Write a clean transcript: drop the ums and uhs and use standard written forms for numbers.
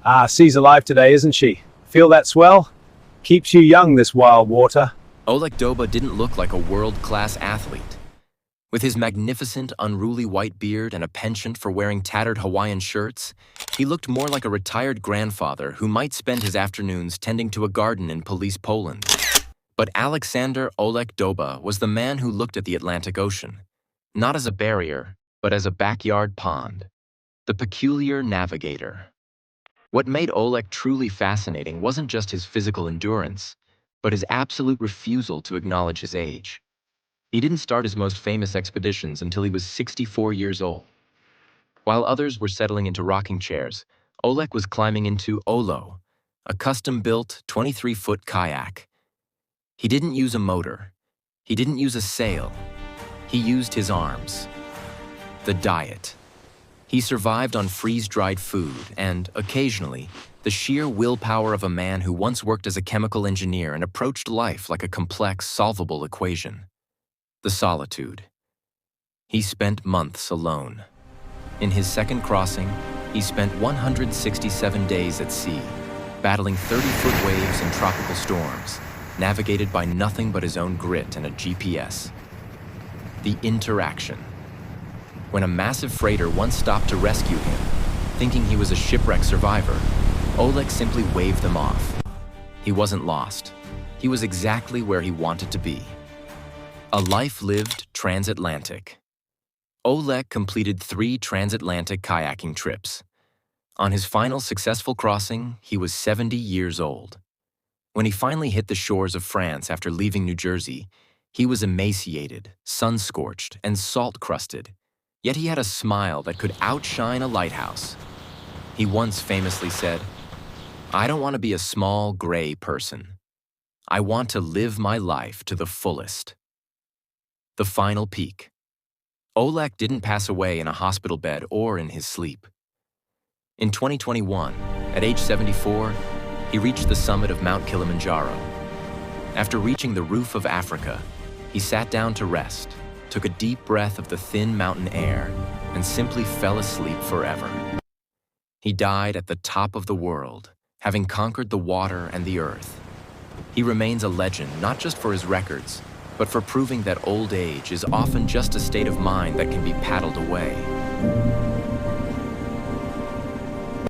Ah, she's alive today, isn't she? Feel that swell? Keeps you young, this wild water. Oleg Doba didn't look like a world-class athlete. With his magnificent, unruly white beard and a penchant for wearing tattered Hawaiian shirts, he looked more like a retired grandfather who might spend his afternoons tending to a garden in police Poland. But Aleksander Oleg Doba was the man who looked at the Atlantic Ocean, not as a barrier, but as a backyard pond. The peculiar navigator. What made Oleg truly fascinating wasn't just his physical endurance, but his absolute refusal to acknowledge his age. He didn't start his most famous expeditions until he was 64 years old. While others were settling into rocking chairs, Oleg was climbing into Olo, a custom-built 23-foot kayak. He didn't use a motor. He didn't use a sail. He used his arms. The diet. He survived on freeze-dried food and, occasionally, the sheer willpower of a man who once worked as a chemical engineer and approached life like a complex, solvable equation. The solitude. He spent months alone. In his second crossing, he spent 167 days at sea, battling 30-foot waves and tropical storms, navigated by nothing but his own grit and a GPS. The interaction. When a massive freighter once stopped to rescue him, thinking he was a shipwreck survivor, Oleg simply waved them off. He wasn't lost. He was exactly where he wanted to be. A life lived transatlantic. Oleg completed 3 transatlantic kayaking trips. On his final successful crossing, he was 70 years old. When he finally hit the shores of France after leaving New Jersey, he was emaciated, sun-scorched, and salt-crusted. Yet he had a smile that could outshine a lighthouse. He once famously said, "I don't want to be a small, gray person. I want to live my life to the fullest." The final peak. Oleg didn't pass away in a hospital bed or in his sleep. In 2021, at age 74, he reached the summit of Mount Kilimanjaro. After reaching the roof of Africa, he sat down to rest, took a deep breath of the thin mountain air, and simply fell asleep forever. He died at the top of the world, having conquered the water and the earth. He remains a legend not just for his records, but for proving that old age is often just a state of mind that can be paddled away.